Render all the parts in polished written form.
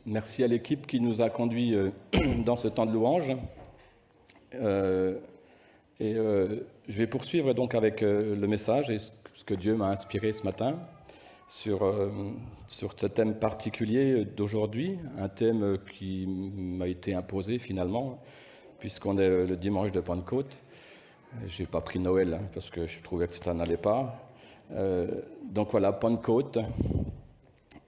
Merci à l'équipe qui nous a conduits dans ce temps de louange. Je vais poursuivre donc avec le message et ce que Dieu m'a inspiré ce matin sur ce thème particulier d'aujourd'hui, un thème qui m'a été imposé finalement, puisqu'on est le dimanche de Pentecôte. Je n'ai pas pris Noël parce que je trouvais que ça n'allait pas. Donc voilà, Pentecôte.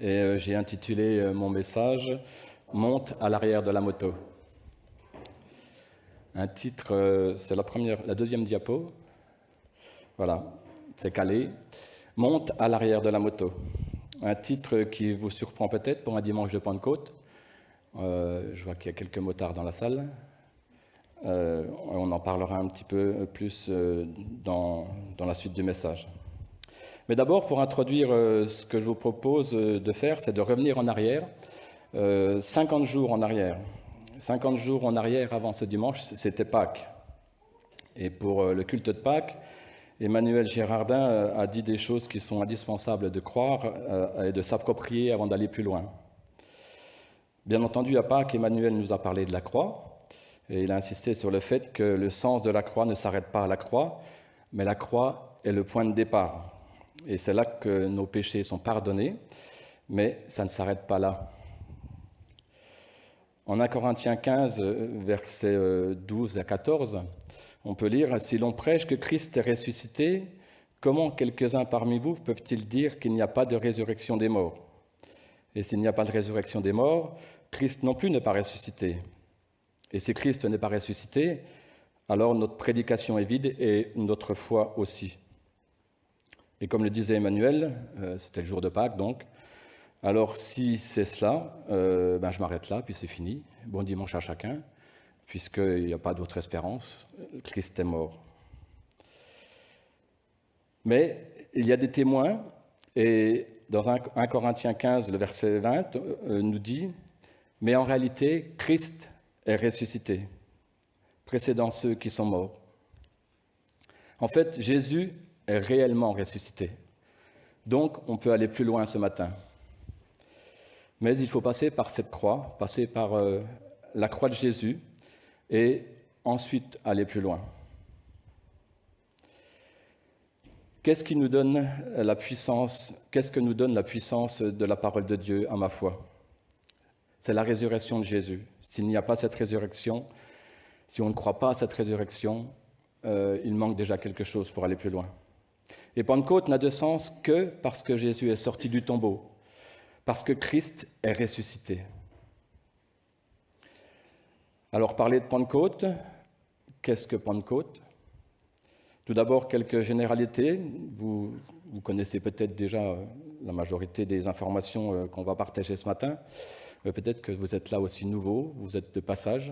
Et j'ai intitulé mon message « Monte à l'arrière de la moto ». Un titre, c'est la deuxième diapo. Voilà, c'est calé. « Monte à l'arrière de la moto ». Un titre qui vous surprend peut-être pour un dimanche de Pentecôte. Je vois qu'il y a quelques motards dans la salle. On en parlera un petit peu plus dans la suite du message. Mais d'abord, pour introduire ce que je vous propose de faire, c'est de revenir en arrière, 50 jours en arrière. 50 jours en arrière avant ce dimanche, c'était Pâques. Et pour le culte de Pâques, Emmanuel Gérardin a dit des choses qui sont indispensables de croire et de s'approprier avant d'aller plus loin. Bien entendu, à Pâques, Emmanuel nous a parlé de la croix, et il a insisté sur le fait que le sens de la croix ne s'arrête pas à la croix, mais la croix est le point de départ. Et c'est là que nos péchés sont pardonnés, mais ça ne s'arrête pas là. En 1 Corinthiens 15, versets 12 à 14, on peut lire « Si l'on prêche que Christ est ressuscité, comment quelques-uns parmi vous peuvent-ils dire qu'il n'y a pas de résurrection des morts? Et s'il n'y a pas de résurrection des morts, Christ non plus n'est pas ressuscité. Et si Christ n'est pas ressuscité, alors notre prédication est vide et notre foi aussi. » Et comme le disait Emmanuel, c'était le jour de Pâques donc, alors si c'est cela, je m'arrête là, puis c'est fini. Bon dimanche à chacun, puisqu'il n'y a pas d'autre espérance, Christ est mort. Mais il y a des témoins, et dans 1 Corinthiens 15, le verset 20, nous dit « Mais en réalité, Christ est ressuscité, précédant ceux qui sont morts. » En fait, Jésus est réellement ressuscité. Donc, on peut aller plus loin ce matin. Mais il faut passer par cette croix, passer par la croix de Jésus et ensuite aller plus loin. Qu'est-ce que nous donne la puissance de la parole de Dieu à ma foi? C'est la résurrection de Jésus. S'il n'y a pas cette résurrection, si on ne croit pas à cette résurrection, il manque déjà quelque chose pour aller plus loin. Et Pentecôte n'a de sens que parce que Jésus est sorti du tombeau, parce que Christ est ressuscité. Alors, parler de Pentecôte, qu'est-ce que Pentecôte? Tout d'abord, quelques généralités. Vous connaissez peut-être déjà la majorité des informations qu'on va partager ce matin. Peut-être que vous êtes là aussi nouveau, vous êtes de passage,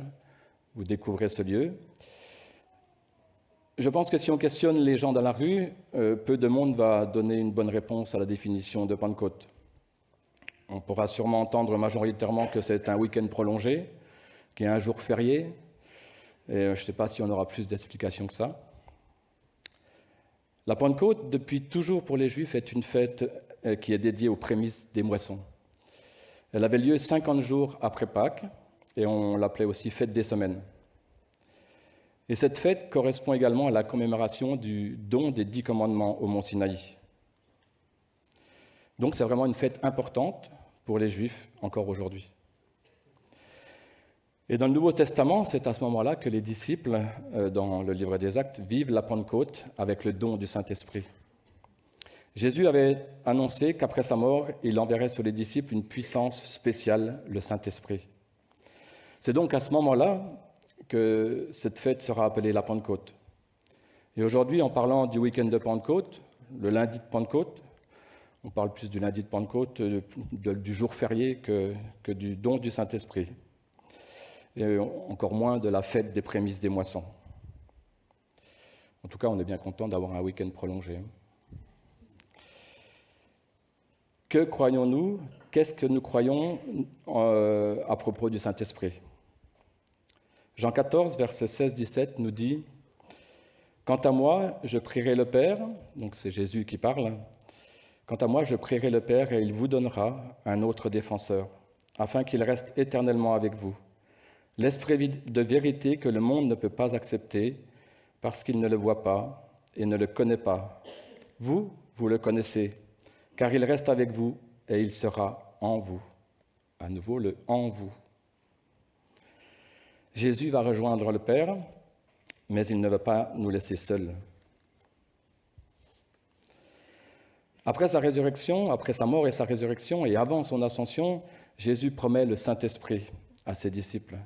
vous découvrez ce lieu. Je pense que si on questionne les gens dans la rue, peu de monde va donner une bonne réponse à la définition de Pentecôte. On pourra sûrement entendre majoritairement que c'est un week-end prolongé, qu'il y a un jour férié, et je ne sais pas si on aura plus d'explications que ça. La Pentecôte, depuis toujours pour les Juifs, est une fête qui est dédiée aux prémices des moissons. Elle avait lieu 50 jours après Pâques, et on l'appelait aussi fête des semaines. Et cette fête correspond également à la commémoration du don des 10 commandements au mont Sinaï. Donc c'est vraiment une fête importante pour les Juifs encore aujourd'hui. Et dans le Nouveau Testament, c'est à ce moment-là que les disciples, dans le livre des Actes, vivent la Pentecôte avec le don du Saint-Esprit. Jésus avait annoncé qu'après sa mort, il enverrait sur les disciples une puissance spéciale, le Saint-Esprit. C'est donc à ce moment-là que cette fête sera appelée la Pentecôte. Et aujourd'hui, en parlant du week-end de Pentecôte, le lundi de Pentecôte, on parle plus du lundi de Pentecôte, du jour férié que du don du Saint-Esprit. Et encore moins de la fête des prémices des moissons. En tout cas, on est bien content d'avoir un week-end prolongé. Que croyons-nous? Qu'est-ce que nous croyons à propos du Saint-Esprit? Jean 14, verset 16-17 nous dit « Quant à moi, je prierai le Père », donc c'est Jésus qui parle, « Quant à moi, je prierai le Père et il vous donnera un autre défenseur, afin qu'il reste éternellement avec vous. L'Esprit de vérité que le monde ne peut pas accepter parce qu'il ne le voit pas et ne le connaît pas. Vous, vous le connaissez, car il reste avec vous et il sera en vous. À nouveau, le « en vous ». Jésus va rejoindre le Père, mais il ne veut pas nous laisser seuls. Après sa résurrection, après sa mort et sa résurrection, et avant son ascension, Jésus promet le Saint-Esprit à ses disciples.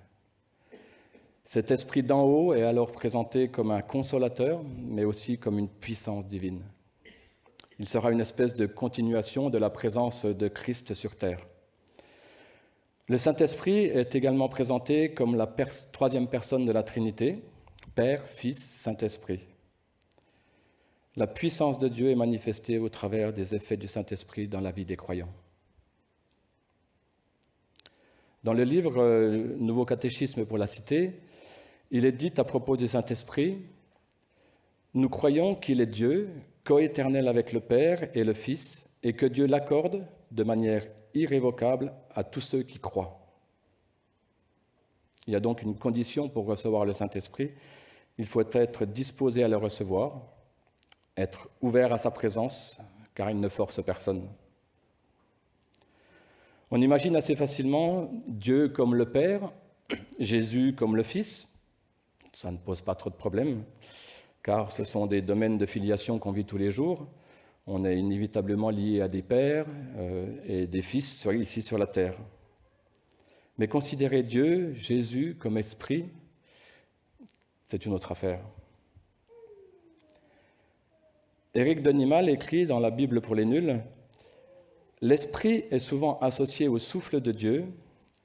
Cet esprit d'en haut est alors présenté comme un consolateur, mais aussi comme une puissance divine. Il sera une espèce de continuation de la présence de Christ sur terre. Le Saint-Esprit est également présenté comme la troisième personne de la Trinité, Père, Fils, Saint-Esprit. La puissance de Dieu est manifestée au travers des effets du Saint-Esprit dans la vie des croyants. Dans le livre Nouveau catéchisme pour la cité, il est dit à propos du Saint-Esprit « Nous croyons qu'il est Dieu, coéternel avec le Père et le Fils, et que Dieu l'accorde de manière irrévocable à tous ceux qui croient. » Il y a donc une condition pour recevoir le Saint-Esprit. Il faut être disposé à le recevoir, être ouvert à sa présence, car il ne force personne. On imagine assez facilement Dieu comme le Père, Jésus comme le Fils. Ça ne pose pas trop de problèmes, car ce sont des domaines de filiation qu'on vit tous les jours. On est inévitablement lié à des pères et des fils ici sur la terre. Mais considérer Dieu, Jésus, comme esprit, c'est une autre affaire. Éric Denimal écrit dans la Bible pour les nuls « L'esprit est souvent associé au souffle de Dieu.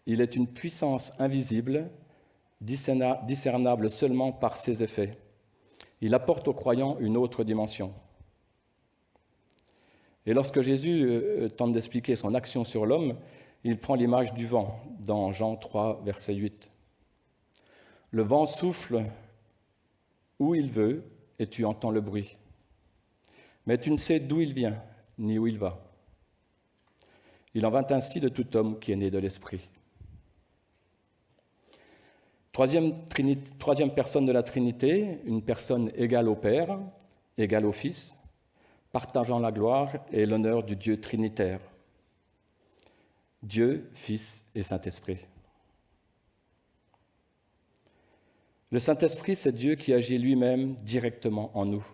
Il est une puissance invisible, discernable seulement par ses effets. Il apporte aux croyants une autre dimension. » Et lorsque Jésus tente d'expliquer son action sur l'homme, il prend l'image du vent dans Jean 3, verset 8. « Le vent souffle où il veut et tu entends le bruit. Mais tu ne sais d'où il vient, ni où il va. Il en va ainsi de tout homme qui est né de l'Esprit. » Troisième personne de la Trinité, une personne égale au Père, égale au Fils, partageant la gloire et l'honneur du Dieu trinitaire. Dieu, Fils et Saint-Esprit. Le Saint-Esprit, c'est Dieu qui agit lui-même directement en nous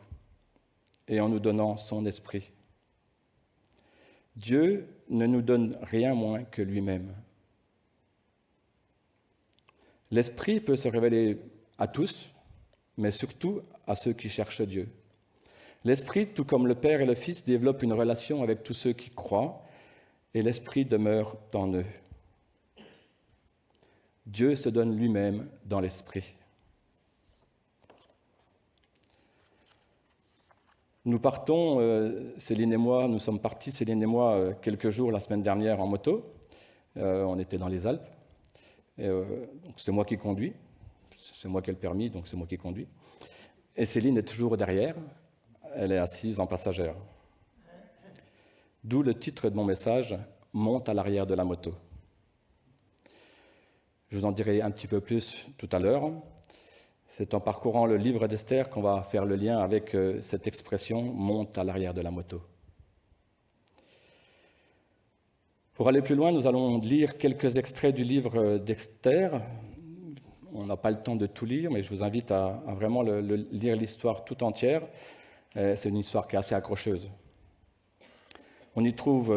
et en nous donnant son esprit. Dieu ne nous donne rien moins que lui-même. L'Esprit peut se révéler à tous, mais surtout à ceux qui cherchent Dieu. L'Esprit, tout comme le Père et le Fils, développe une relation avec tous ceux qui croient, et l'Esprit demeure en eux. Dieu se donne lui-même dans l'Esprit. Nous partons, Céline et moi, nous sommes partis, Céline et moi, quelques jours la semaine dernière en moto. On était dans les Alpes. Donc c'est moi qui conduis. C'est moi qui ai le permis, donc c'est moi qui conduis. Et Céline est toujours derrière. Elle est assise en passagère. D'où le titre de mon message, « Monte à l'arrière de la moto ». Je vous en dirai un petit peu plus tout à l'heure. C'est en parcourant le livre d'Esther qu'on va faire le lien avec cette expression « monte à l'arrière de la moto ». Pour aller plus loin, nous allons lire quelques extraits du livre d'Esther. On n'a pas le temps de tout lire, mais je vous invite à vraiment lire l'histoire tout entière. C'est une histoire qui est assez accrocheuse. On y trouve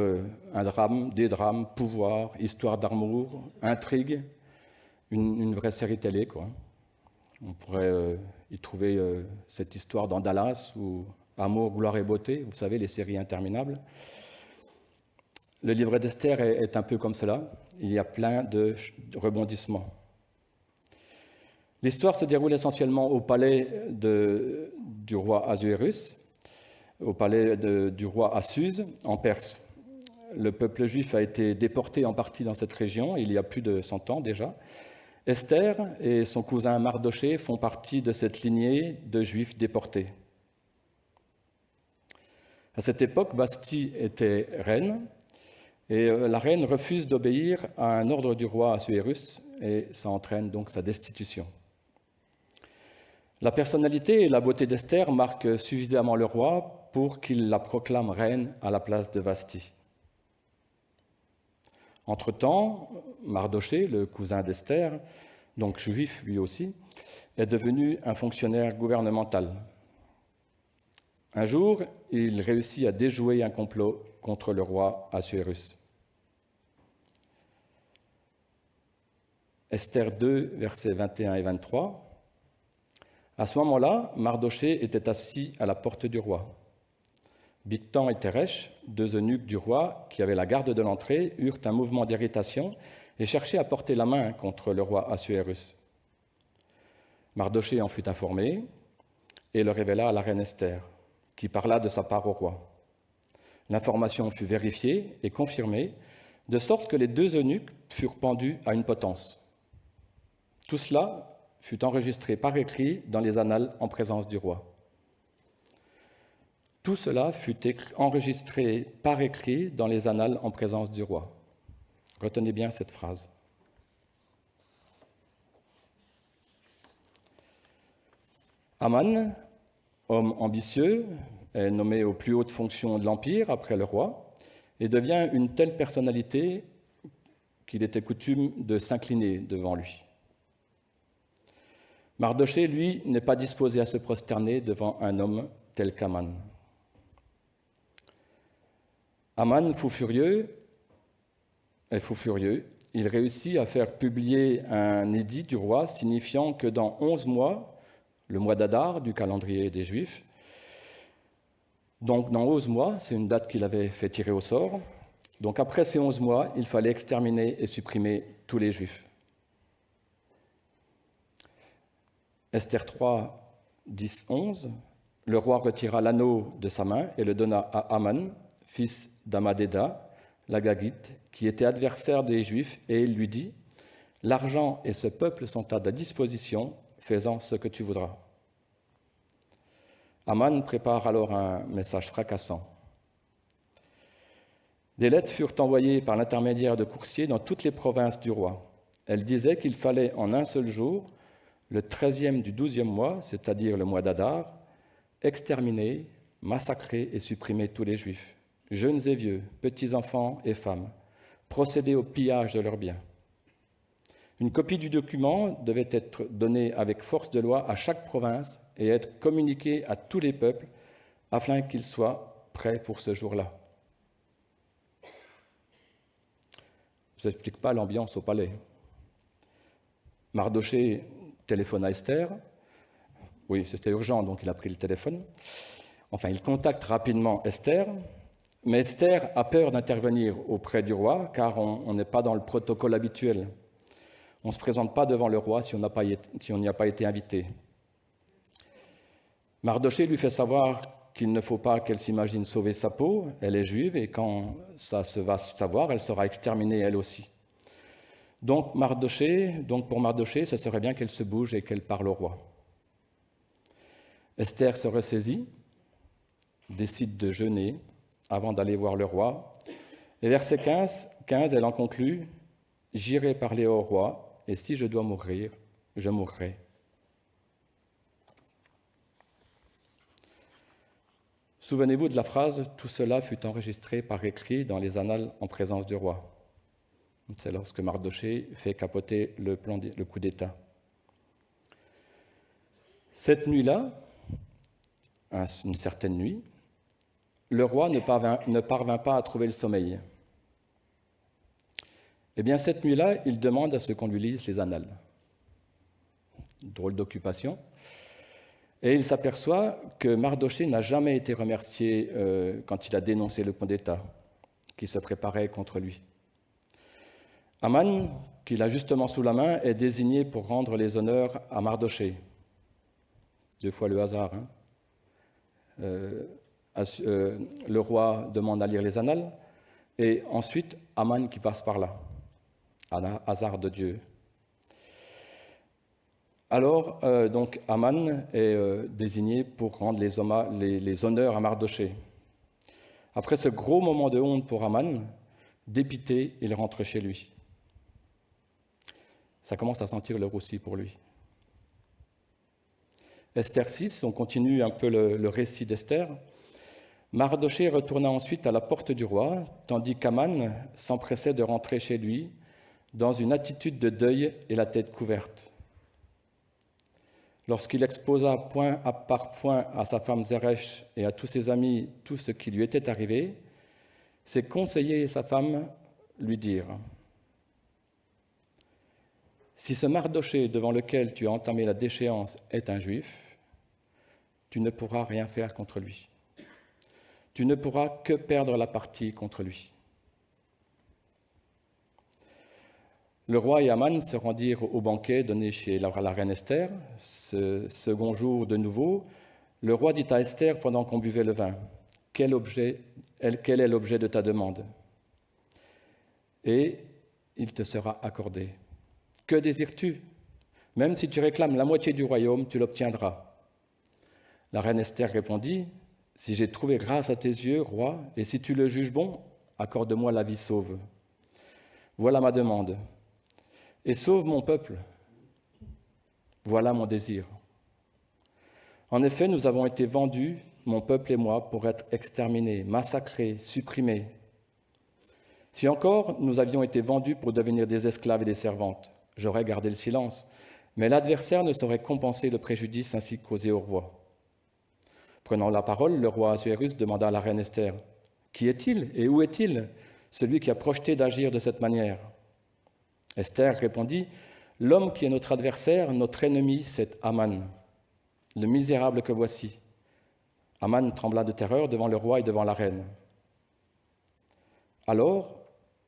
un drame, des drames, pouvoir, histoire d'amour, intrigue, une vraie série télé, quoi. On pourrait y trouver cette histoire dans Dallas ou Amour, gloire et beauté, vous savez, les séries interminables. Le livre d'Esther est un peu comme cela. Il y a plein de rebondissements. L'histoire se déroule essentiellement au palais du roi Assuérus, au palais du roi Assuse, en Perse. Le peuple juif a été déporté en partie dans cette région il y a plus de 100 ans déjà. Esther et son cousin Mardochée font partie de cette lignée de juifs déportés. À cette époque, Vasthi était reine Et la reine refuse d'obéir à un ordre du roi Assuérus, et ça entraîne donc sa destitution. La personnalité et la beauté d'Esther marquent suffisamment le roi pour qu'il la proclame reine à la place de Vasthi. Entre-temps, Mardochée, le cousin d'Esther, donc juif lui aussi, est devenu un fonctionnaire gouvernemental. Un jour, il réussit à déjouer un complot contre le roi Assuérus. Esther 2, versets 21 et 23. À ce moment-là, Mardochée était assis à la porte du roi. Bigtan et Teresh, deux eunuques du roi qui avaient la garde de l'entrée, eurent un mouvement d'irritation et cherchaient à porter la main contre le roi Assuérus. Mardochée en fut informé et le révéla à la reine Esther, qui parla de sa part au roi. L'information fut vérifiée et confirmée, de sorte que les deux eunuques furent pendus à une potence. Tout cela fut enregistré par écrit dans les annales en présence du roi. Tout cela fut enregistré par écrit dans les annales en présence du roi. Retenez bien cette phrase. Aman, homme ambitieux, est nommé aux plus hautes fonctions de l'Empire après le roi et devient une telle personnalité qu'il était coutume de s'incliner devant lui. Mardochée, lui, n'est pas disposé à se prosterner devant un homme tel qu'Aman. Aman fou furieux, il réussit à faire publier un édit du roi signifiant que dans 11 mois, le mois d'Adar du calendrier des Juifs, donc dans 11 mois, c'est une date qu'il avait fait tirer au sort, donc après ces 11 mois, il fallait exterminer et supprimer tous les Juifs. Esther 3, 10, 11, le roi retira l'anneau de sa main et le donna à Aman, fils d'Amadéda, l'Agagite, qui était adversaire des Juifs, et il lui dit « L'argent et ce peuple sont à ta disposition, fais-en ce que tu voudras. » Aman prépare alors un message fracassant. Des lettres furent envoyées par l'intermédiaire de coursiers dans toutes les provinces du roi. Elles disaient qu'il fallait en un seul jour, le 13e du 12e mois, c'est-à-dire le mois d'Adar, exterminer, massacrer et supprimer tous les Juifs, jeunes et vieux, petits-enfants et femmes, procéder au pillage de leurs biens. Une copie du document devait être donnée avec force de loi à chaque province et être communiquée à tous les peuples afin qu'ils soient prêts pour ce jour-là. Je n'explique pas l'ambiance au palais. Mardochée téléphone à Esther. Oui, c'était urgent, donc il a pris le téléphone. Enfin, il contacte rapidement Esther, mais Esther a peur d'intervenir auprès du roi, car on n'est pas dans le protocole habituel. On ne se présente pas devant le roi si on n'y a pas été invité. Mardochée lui fait savoir qu'il ne faut pas qu'elle s'imagine sauver sa peau, elle est juive, et quand ça se va savoir, elle sera exterminée elle aussi. Donc pour Mardochée, ce serait bien qu'elle se bouge et qu'elle parle au roi. Esther se ressaisit, décide de jeûner avant d'aller voir le roi. Et verset 15, elle en conclut « J'irai parler au roi, et si je dois mourir, je mourrai. » Souvenez-vous de la phrase « Tout cela fut enregistré par écrit dans les annales en présence du roi ». C'est lorsque Mardochée fait capoter le coup d'État. Cette nuit-là, une certaine nuit, le roi ne parvint pas à trouver le sommeil. Eh bien, cette nuit-là, il demande à ce qu'on lui lise les annales. Drôle d'occupation. Et il s'aperçoit que Mardochée n'a jamais été remercié quand il a dénoncé le coup d'État qui se préparait contre lui. Aman, qu'il a justement sous la main, est désigné pour rendre les honneurs à Mardochée. 2 fois le hasard. Le roi demande à lire les annales, et ensuite Aman qui passe par là, à hasard de Dieu. Alors, donc, Aman est désigné pour rendre les honneurs à Mardochée. Après ce gros moment de honte pour Aman, Dépité, il rentre chez lui. Ça commence à sentir le roussi pour lui. Esther 6, on continue un peu le récit d'Esther. Mardochée retourna ensuite à la porte du roi, tandis qu'Aman s'empressait de rentrer chez lui dans une attitude de deuil et la tête couverte. Lorsqu'il exposa point par point à sa femme Zeresh et à tous ses amis tout ce qui lui était arrivé, ses conseillers et sa femme lui dirent : « Si ce Mardochée devant lequel tu as entamé la déchéance est un juif, tu ne pourras rien faire contre lui. Tu ne pourras que perdre la partie contre lui. » Le roi et Aman se rendirent au banquet donné chez la reine Esther. Ce second jour, de nouveau, le roi dit à Esther pendant qu'on buvait le vin : « Quel est l'objet de ta demande ? Et il te sera accordé. Que désires-tu ? Même si tu réclames la moitié du royaume, tu l'obtiendras. » La reine Esther répondit : « Si j'ai trouvé grâce à tes yeux, roi, et si tu le juges bon, accorde-moi la vie sauve. Voilà ma demande. Et sauve mon peuple. Voilà mon désir. En effet, nous avons été vendus, mon peuple et moi, pour être exterminés, massacrés, supprimés. Si encore nous avions été vendus pour devenir des esclaves et des servantes, j'aurais gardé le silence, mais l'adversaire ne saurait compenser le préjudice ainsi causé au roi. » Prenant la parole, le roi Assuérus demanda à la reine Esther : « Qui est-il et où est-il, celui qui a projeté d'agir de cette manière ?» Esther répondit : « L'homme qui est notre adversaire, notre ennemi, c'est Aman, le misérable que voici. » Aman trembla de terreur devant le roi et devant la reine. Alors,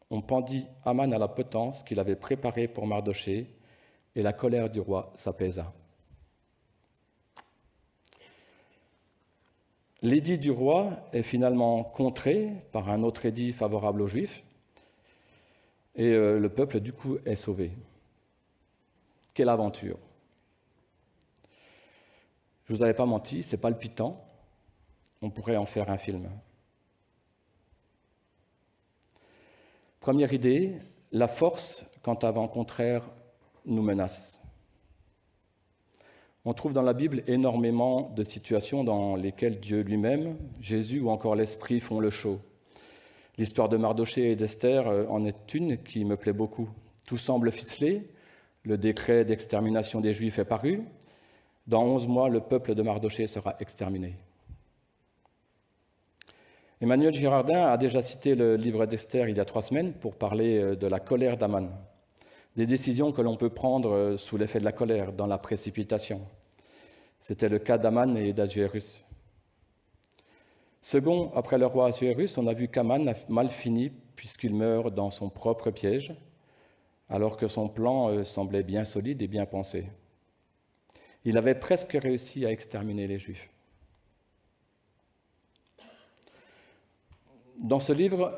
on pendit Aman à la potence qu'il avait préparée pour Mardochée, et la colère du roi s'apaisa. L'édit du roi est finalement contré par un autre édit favorable aux Juifs, et le peuple, du coup, est sauvé. Quelle aventure! Je ne vous avais pas menti, c'est palpitant. On pourrait en faire un film. Première idée, la force, quand un vent contraire nous menace. On trouve dans la Bible énormément de situations dans lesquelles Dieu lui-même, Jésus ou encore l'Esprit font le show. L'histoire de Mardochée et d'Esther en est une qui me plaît beaucoup. Tout semble ficelé, le décret d'extermination des Juifs est paru. Dans 11 mois, le peuple de Mardochée sera exterminé. Emmanuel Girardin a déjà cité le livre d'Esther il y a 3 semaines pour parler de la colère d'Aman, des décisions que l'on peut prendre sous l'effet de la colère, dans la précipitation. C'était le cas d'Aman et d'Assuérus. Second, après le roi Assuérus, on a vu qu'Aman a mal fini puisqu'il meurt dans son propre piège, alors que son plan semblait bien solide et bien pensé. Il avait presque réussi à exterminer les Juifs. Dans ce livre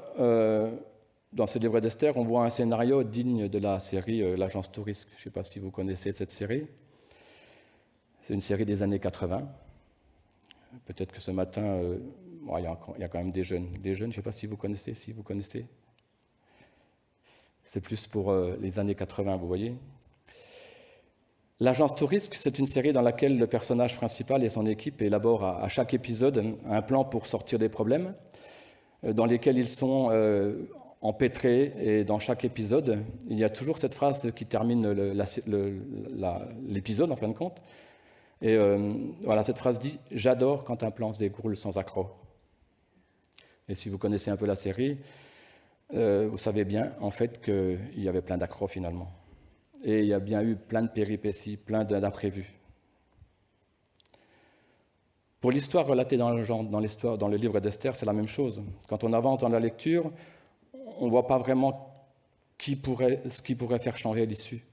d'Esther, on voit un scénario digne de la série L'Agence Touriste. Je ne sais pas si vous connaissez cette série. C'est une série des années 80. Peut-être que ce matin, il y a quand même des jeunes. Les jeunes, je ne sais pas si vous connaissez. C'est plus pour les années 80, vous voyez. L'Agence Touriste, c'est une série dans laquelle le personnage principal et son équipe élaborent à chaque épisode un plan pour sortir des problèmes, dans lesquels ils sont empêtrés. Et dans chaque épisode, il y a toujours cette phrase qui termine l'épisode, en fin de compte. Et voilà, cette phrase dit « J'adore quand un plan se déroule sans accroc ». Et si vous connaissez un peu la série, vous savez bien, en fait, qu'il y avait plein d'accrocs finalement. Et il y a bien eu plein de péripéties, plein d'imprévus. Pour l'histoire relatée dans le livre d'Esther, c'est la même chose. Quand on avance dans la lecture, on ne voit pas vraiment ce qui pourrait faire changer l'issue.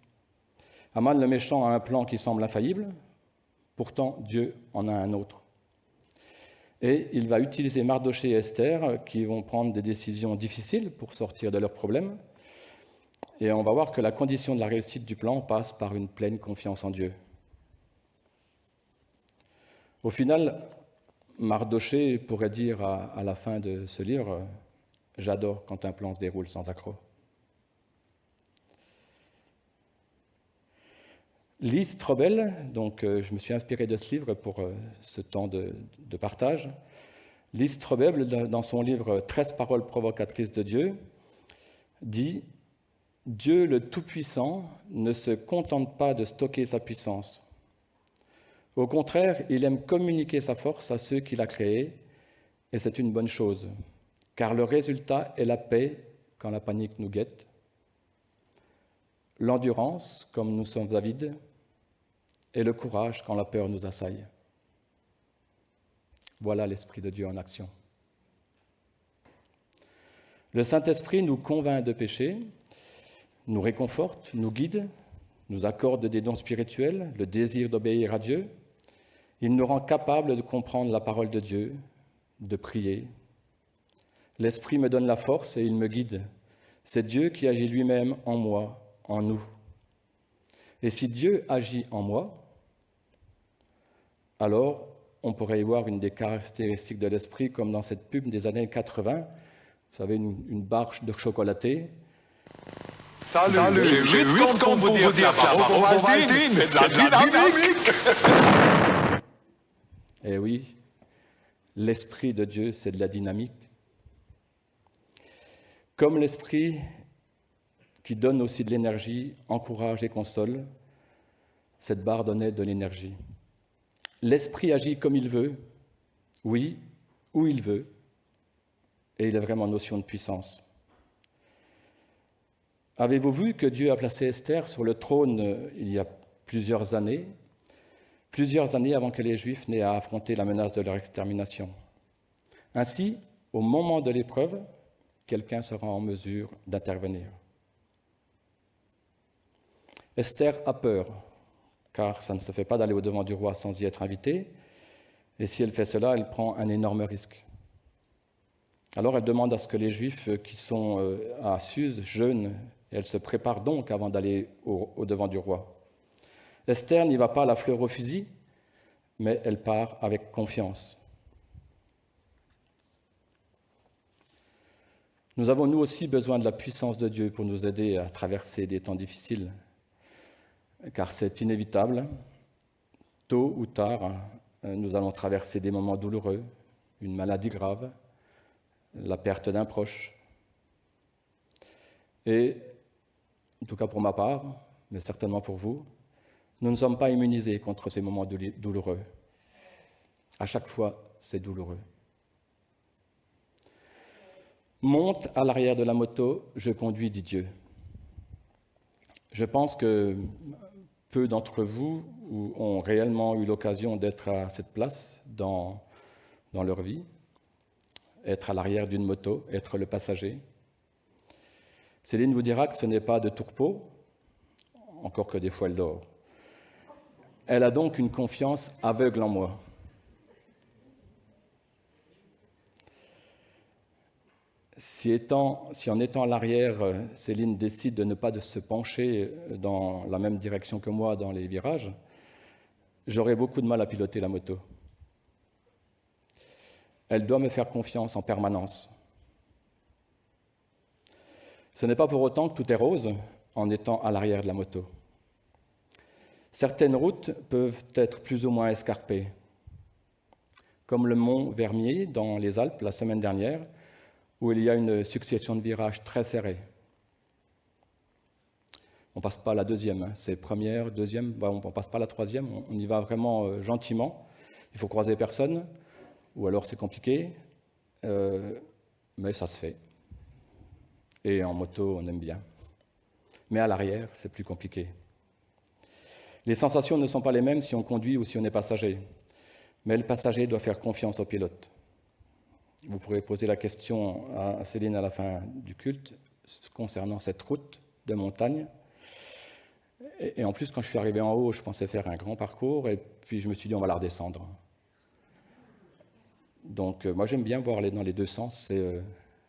Aman, le méchant, a un plan qui semble infaillible, pourtant Dieu en a un autre. Et il va utiliser Mardochée et Esther qui vont prendre des décisions difficiles pour sortir de leurs problèmes. Et on va voir que la condition de la réussite du plan passe par une pleine confiance en Dieu. Au final, Mardochée pourrait dire à la fin de ce livre J'adore quand un plan se déroule sans accroc. Lee Strobel, donc je me suis inspiré de ce livre pour ce temps de partage. Lee Strobel, dans son livre « 13 paroles provocatrices de Dieu », dit « Dieu le Tout-Puissant ne se contente pas de stocker sa puissance. Au contraire, il aime communiquer sa force à ceux qu'il a créés, et c'est une bonne chose, car le résultat est la paix quand la panique nous guette, l'endurance comme nous sommes avides, et le courage quand la peur nous assaille. Voilà l'Esprit de Dieu en action. Le Saint-Esprit nous convainc de péché, nous réconforte, nous guide, nous accorde des dons spirituels, le désir d'obéir à Dieu. Il nous rend capables de comprendre la parole de Dieu, de prier. L'Esprit me donne la force et il me guide. C'est Dieu qui agit lui-même en moi, en nous. Et si Dieu agit en moi, alors on pourrait y voir une des caractéristiques de l'Esprit, comme dans cette pub des années 80. Vous savez, une barre de chocolaté. Salut, j'ai 8 secondes pour vous dire que la parole Ovaltine, c'est de la dynamique. Eh oui, l'Esprit de Dieu, c'est de la dynamique. Comme l'Esprit qui donne aussi de l'énergie, encourage et console, cette barre donnait de l'énergie. L'Esprit agit comme il veut, oui, où il veut, et il est vraiment notion de puissance. Avez-vous vu que Dieu a placé Esther sur le trône il y a plusieurs années avant que les Juifs n'aient à affronter la menace de leur extermination? Ainsi, au moment de l'épreuve, quelqu'un sera en mesure d'intervenir. Esther a peur, car ça ne se fait pas d'aller au-devant du roi sans y être invitée, et si elle fait cela, elle prend un énorme risque. Alors elle demande à ce que les Juifs qui sont à Suse jeûnent, et elle se prépare donc avant d'aller au-devant du roi. Esther n'y va pas la fleur au fusil, mais elle part avec confiance. Nous avons nous aussi besoin de la puissance de Dieu pour nous aider à traverser des temps difficiles, car c'est inévitable. Tôt ou tard, nous allons traverser des moments douloureux, une maladie grave, la perte d'un proche. Et, en tout cas pour ma part, mais certainement pour vous, nous ne sommes pas immunisés contre ces moments douloureux. À chaque fois, c'est douloureux. Monte à l'arrière de la moto, je conduis, dit Dieu. Je pense que peu d'entre vous ont réellement eu l'occasion d'être à cette place dans leur vie, être à l'arrière d'une moto, être le passager. Céline vous dira que ce n'est pas de tourpeau, encore que des fois elle dort. Elle a donc une confiance aveugle en moi. Si en étant à l'arrière, Céline décide de ne pas se pencher dans la même direction que moi dans les virages, j'aurai beaucoup de mal à piloter la moto. Elle doit me faire confiance en permanence. Ce n'est pas pour autant que tout est rose en étant à l'arrière de la moto. Certaines routes peuvent être plus ou moins escarpées, comme le mont Vermier dans les Alpes la semaine dernière, où il y a une succession de virages très serrés. On ne passe pas à la deuxième, c'est première, deuxième, on ne passe pas à la troisième, on y va vraiment gentiment. Il faut croiser personne, ou alors c'est compliqué, mais ça se fait. Et en moto, on aime bien. Mais à l'arrière, c'est plus compliqué. Les sensations ne sont pas les mêmes si on conduit ou si on est passager, mais le passager doit faire confiance au pilote. Vous pourrez poser la question à Céline à la fin du culte concernant cette route de montagne. Et en plus, quand je suis arrivé en haut, je pensais faire un grand parcours, et puis je me suis dit, on va la redescendre. Donc, moi, j'aime bien voir dans les deux sens.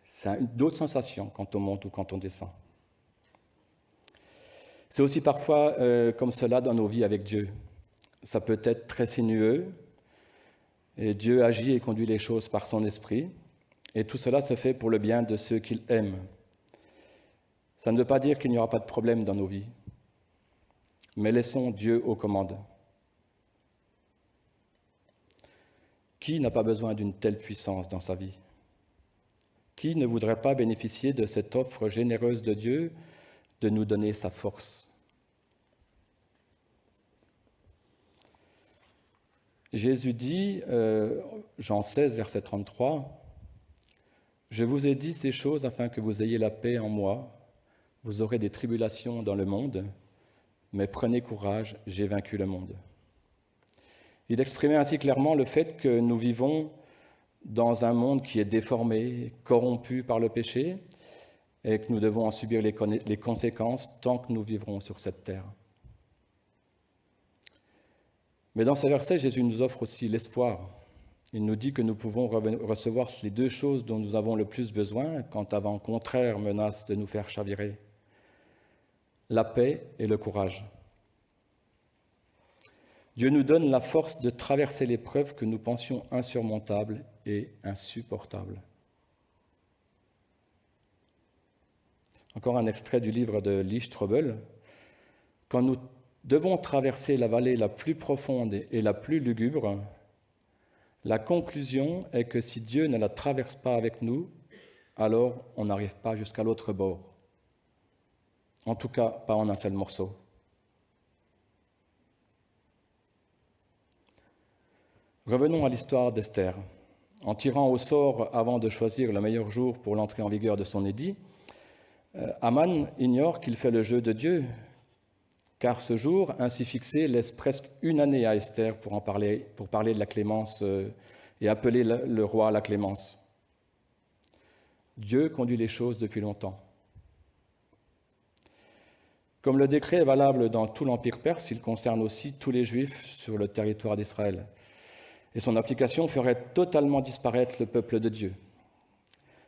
C'est d'autres sensations quand on monte ou quand on descend. C'est aussi parfois comme cela dans nos vies avec Dieu. Ça peut être très sinueux, et Dieu agit et conduit les choses par son esprit. Et tout cela se fait pour le bien de ceux qu'il aime. Ça ne veut pas dire qu'il n'y aura pas de problème dans nos vies, mais laissons Dieu aux commandes. Qui n'a pas besoin d'une telle puissance dans sa vie? Qui ne voudrait pas bénéficier de cette offre généreuse de Dieu de nous donner sa force? Jésus dit, Jean 16, verset 33, « Je vous ai dit ces choses afin que vous ayez la paix en moi. Vous aurez des tribulations dans le monde, mais prenez courage, j'ai vaincu le monde. » Il exprimait ainsi clairement le fait que nous vivons dans un monde qui est déformé, corrompu par le péché, et que nous devons en subir les conséquences tant que nous vivrons sur cette terre. Mais dans ce verset, Jésus nous offre aussi l'espoir. Il nous dit que nous pouvons recevoir les deux choses dont nous avons le plus besoin quand un vent contraire menace de nous faire chavirer: la paix et le courage. Dieu nous donne la force de traverser l'épreuve que nous pensions insurmontable et insupportable. Encore un extrait du livre de Lee Strobel. Quand nous devons traverser la vallée la plus profonde et la plus lugubre, la conclusion est que si Dieu ne la traverse pas avec nous, alors on n'arrive pas jusqu'à l'autre bord. En tout cas, pas en un seul morceau. Revenons à l'histoire d'Esther. En tirant au sort avant de choisir le meilleur jour pour l'entrée en vigueur de son édit, Aman ignore qu'il fait le jeu de Dieu, car ce jour ainsi fixé laisse presque une année à Esther pour parler de la clémence et appeler le roi à la clémence. Dieu conduit les choses depuis longtemps. Comme le décret est valable dans tout l'Empire perse, il concerne aussi tous les Juifs sur le territoire d'Israël. Et son application ferait totalement disparaître le peuple de Dieu.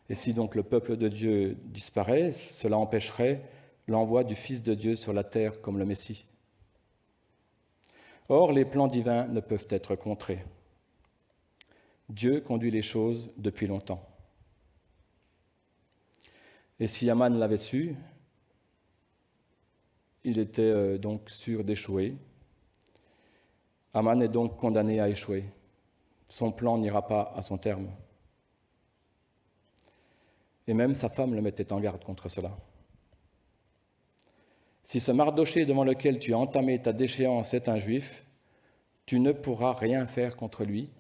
Et si donc le peuple de Dieu disparaît, cela empêcherait l'envoi du Fils de Dieu sur la terre comme le Messie. Or, les plans divins ne peuvent être contrés. Dieu conduit les choses depuis longtemps. Et si Aman l'avait su, il était donc sûr d'échouer. Aman est donc condamné à échouer. Son plan n'ira pas à son terme. Et même sa femme le mettait en garde contre cela. Si ce Mardochée devant lequel tu as entamé ta déchéance est un juif, tu ne pourras rien faire contre lui,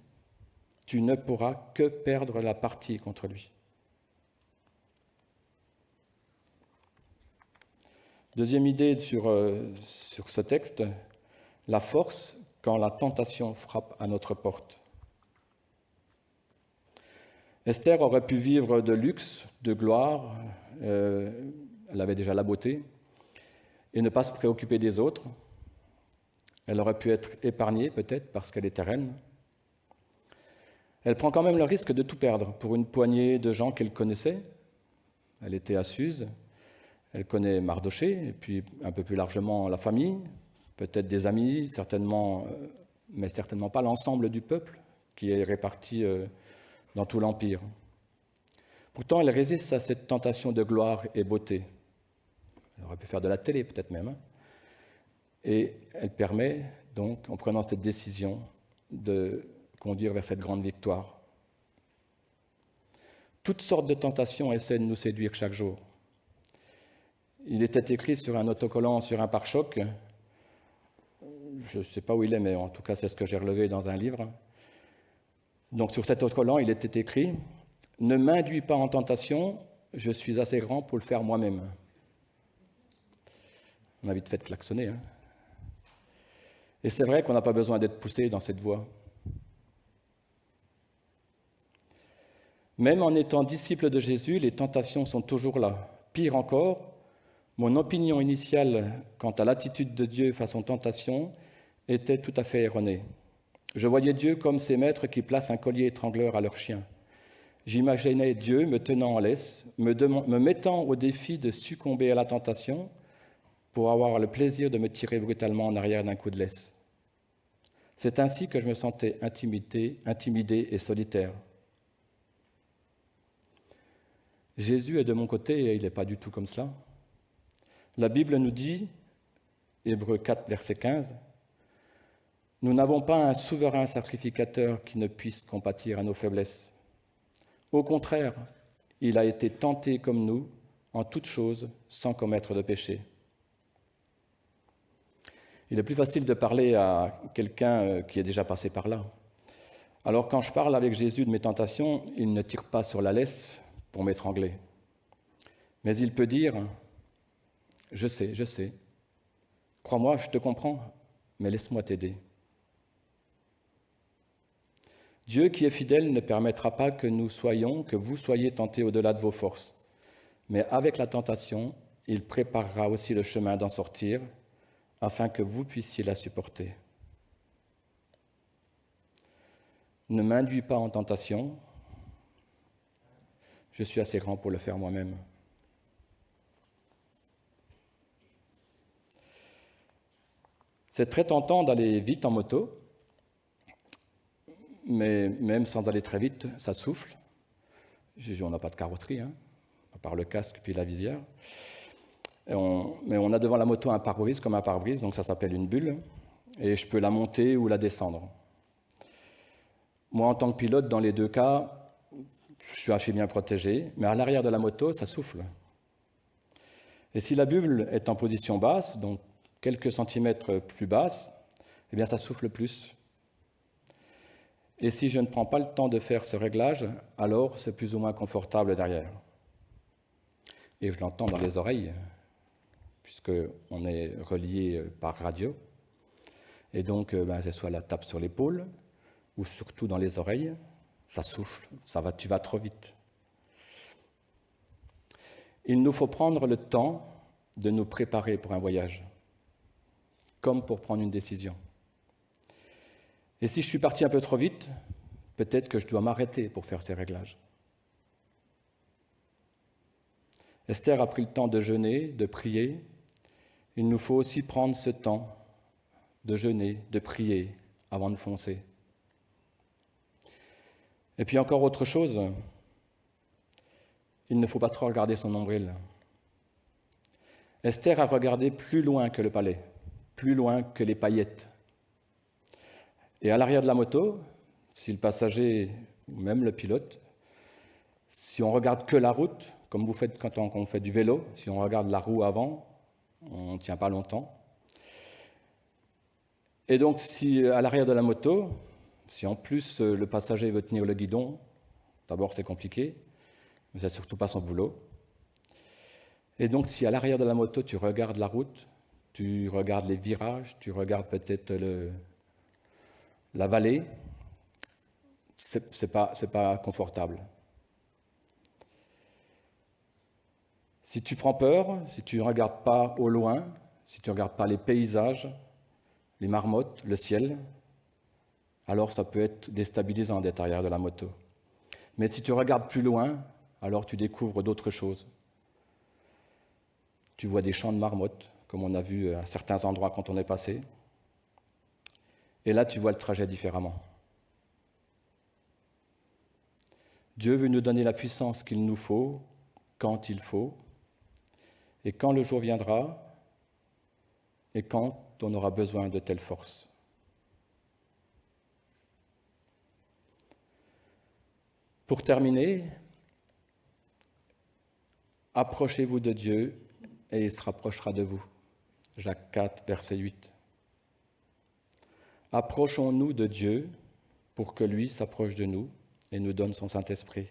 tu ne pourras que perdre la partie contre lui. Deuxième idée sur ce texte, la force quand la tentation frappe à notre porte. Esther aurait pu vivre de luxe, de gloire, elle avait déjà la beauté, et ne pas se préoccuper des autres. Elle aurait pu être épargnée peut-être parce qu'elle était reine. Elle prend quand même le risque de tout perdre pour une poignée de gens qu'elle connaissait. Elle était à Suse, elle connaît Mardochée, et puis un peu plus largement la famille, peut-être des amis, certainement, mais certainement pas l'ensemble du peuple qui est réparti dans tout l'Empire. Pourtant, elle résiste à cette tentation de gloire et beauté. Elle aurait pu faire de la télé, peut-être même. Et elle permet, donc, en prenant cette décision, de conduire vers cette grande victoire. Toutes sortes de tentations essaient de nous séduire chaque jour. Il était écrit sur un autocollant, sur un pare-choc, je ne sais pas où il est, mais en tout cas, c'est ce que j'ai relevé dans un livre. Donc, sur cet autocollant, il était écrit « Ne m'induis pas en tentation, je suis assez grand pour le faire moi-même. » On a vite fait de klaxonner. Hein. Et c'est vrai qu'on n'a pas besoin d'être poussé dans cette voie. Même en étant disciple de Jésus, les tentations sont toujours là. Pire encore, mon opinion initiale quant à l'attitude de Dieu face aux tentations était tout à fait erronée. Je voyais Dieu comme ces maîtres qui placent un collier étrangleur à leurs chiens. J'imaginais Dieu me tenant en laisse, me mettant au défi de succomber à la tentation pour avoir le plaisir de me tirer brutalement en arrière d'un coup de laisse. C'est ainsi que je me sentais intimidé et solitaire. Jésus est de mon côté et il n'est pas du tout comme cela. La Bible nous dit, Hébreux 4, verset 15, « Nous n'avons pas un souverain sacrificateur qui ne puisse compatir à nos faiblesses. Au contraire, il a été tenté comme nous, en toutes choses, sans commettre de péché. » Il est plus facile de parler à quelqu'un qui est déjà passé par là. Alors quand je parle avec Jésus de mes tentations, il ne tire pas sur la laisse pour m'étrangler. Mais il peut dire, « Je sais, crois-moi, je te comprends, mais laisse-moi t'aider. » Dieu qui est fidèle ne permettra pas que vous soyez tentés au-delà de vos forces. Mais avec la tentation, il préparera aussi le chemin d'en sortir, afin que vous puissiez la supporter. Ne m'induis pas en tentation, je suis assez grand pour le faire moi-même. C'est très tentant d'aller vite en moto, mais même sans aller très vite, ça souffle. On n'a pas de carrosserie, à part le casque puis la visière. Mais on a devant la moto un pare-brise, comme un pare-brise, donc ça s'appelle une bulle, et je peux la monter ou la descendre. Moi, en tant que pilote, dans les deux cas, je suis assez bien protégé, mais à l'arrière de la moto, ça souffle. Et si la bulle est en position basse, donc quelques centimètres plus basse, eh bien ça souffle plus. Et si je ne prends pas le temps de faire ce réglage, alors c'est plus ou moins confortable derrière. Et je l'entends dans les oreilles, puisqu'on est relié par radio. Et donc, c'est soit la tape sur l'épaule, ou surtout dans les oreilles, ça souffle, tu vas trop vite. Il nous faut prendre le temps de nous préparer pour un voyage, comme pour prendre une décision. Et si je suis parti un peu trop vite, peut-être que je dois m'arrêter pour faire ces réglages. Esther a pris le temps de jeûner, de prier. Il nous faut aussi prendre ce temps de jeûner, de prier avant de foncer. Et puis encore autre chose, il ne faut pas trop regarder son nombril. Esther a regardé plus loin que le palais, plus loin que les paillettes. Et à l'arrière de la moto, si le passager, ou même le pilote, si on regarde que la route, comme vous faites quand on fait du vélo, si on regarde la roue avant, on ne tient pas longtemps. Et donc, si à l'arrière de la moto, si en plus le passager veut tenir le guidon, d'abord c'est compliqué, mais c'est surtout pas son boulot. Et donc, si à l'arrière de la moto, tu regardes la route, tu regardes les virages, tu regardes peut-être la vallée, c'est pas confortable. Si tu prends peur, si tu ne regardes pas au loin, si tu ne regardes pas les paysages, les marmottes, le ciel, alors ça peut être déstabilisant d'être arrière de la moto. Mais si tu regardes plus loin, alors tu découvres d'autres choses. Tu vois des champs de marmottes, comme on a vu à certains endroits quand on est passé. Et là, tu vois le trajet différemment. Dieu veut nous donner la puissance qu'il nous faut, quand il faut, et quand le jour viendra, et quand on aura besoin de telle force. Pour terminer, approchez-vous de Dieu et il se rapprochera de vous. Jacques 4, verset 8. Approchons-nous de Dieu pour que lui s'approche de nous et nous donne son Saint-Esprit.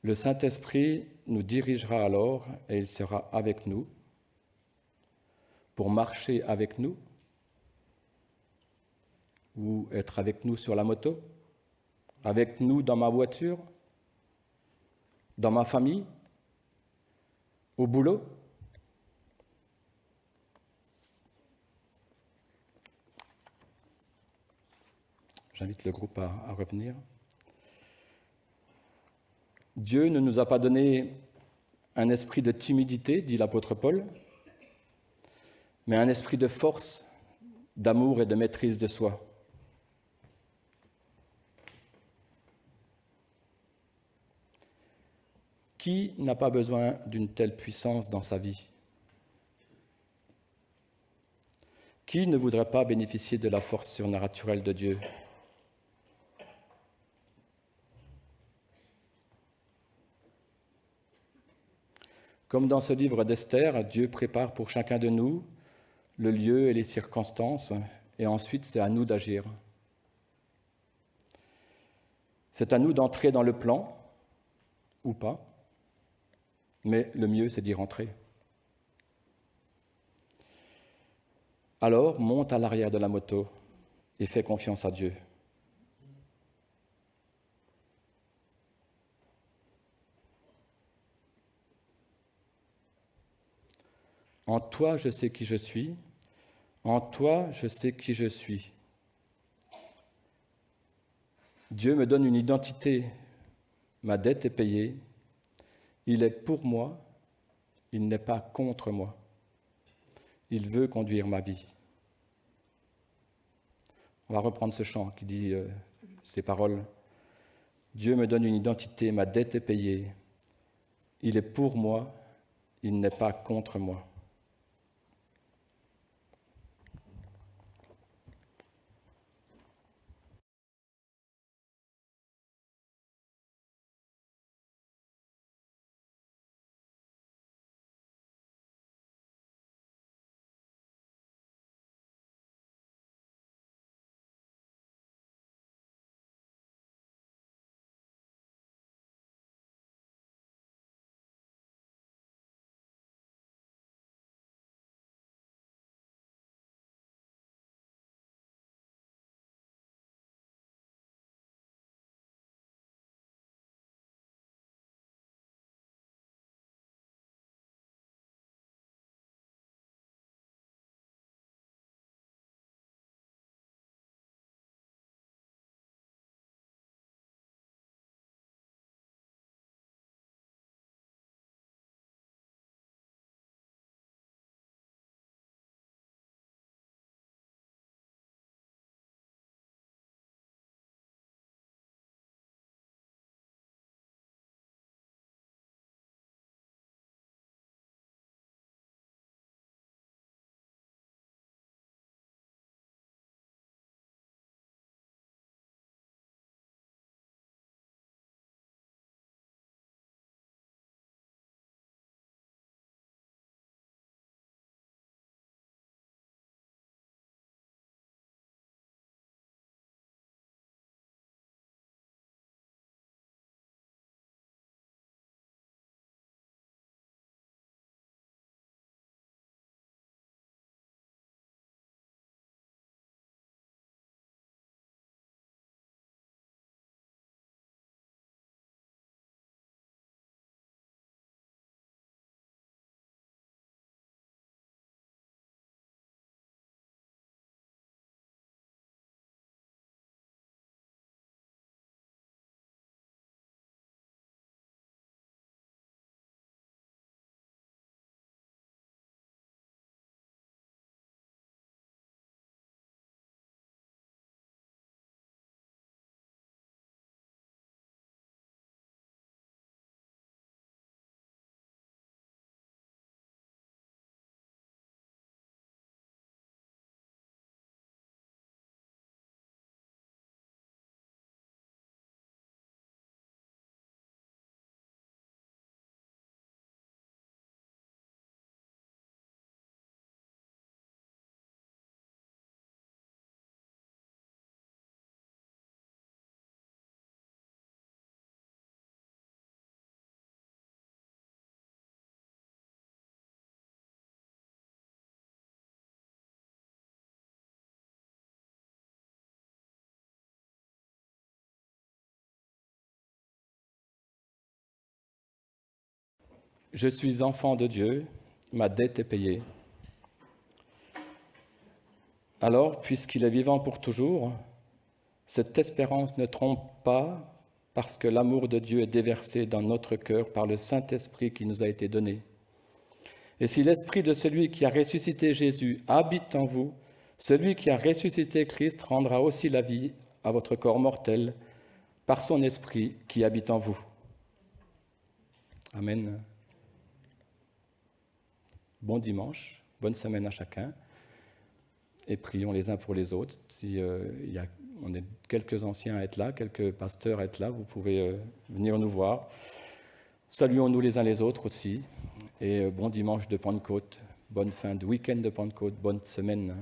Le Saint-Esprit nous dirigera alors et il sera avec nous pour marcher avec nous ou être avec nous sur la moto, avec nous dans ma voiture, dans ma famille, au boulot. J'invite le groupe à revenir. Dieu ne nous a pas donné un esprit de timidité, dit l'apôtre Paul, mais un esprit de force, d'amour et de maîtrise de soi. Qui n'a pas besoin d'une telle puissance dans sa vie? Qui ne voudrait pas bénéficier de la force surnaturelle de Dieu? Comme dans ce livre d'Esther, Dieu prépare pour chacun de nous le lieu et les circonstances, et ensuite c'est à nous d'agir. C'est à nous d'entrer dans le plan, ou pas, mais le mieux c'est d'y rentrer. Alors monte à l'arrière de la moto et fais confiance à Dieu. En toi, je sais qui je suis. En toi, je sais qui je suis. Dieu me donne une identité. Ma dette est payée. Il est pour moi. Il n'est pas contre moi. Il veut conduire ma vie. On va reprendre ce chant qui dit ces paroles. Dieu me donne une identité. Ma dette est payée. Il est pour moi. Il n'est pas contre moi. Je suis enfant de Dieu, ma dette est payée. Alors, puisqu'il est vivant pour toujours, cette espérance ne trompe pas parce que l'amour de Dieu est déversé dans notre cœur par le Saint-Esprit qui nous a été donné. Et si l'Esprit de celui qui a ressuscité Jésus habite en vous, celui qui a ressuscité Christ rendra aussi la vie à votre corps mortel par son Esprit qui habite en vous. Amen. Bon dimanche, bonne semaine à chacun. Et prions les uns pour les autres. Si on est quelques anciens à être là, quelques pasteurs à être là, vous pouvez venir nous voir. Saluons-nous les uns les autres aussi. Et bon dimanche de Pentecôte, bonne fin de week-end de Pentecôte, bonne semaine.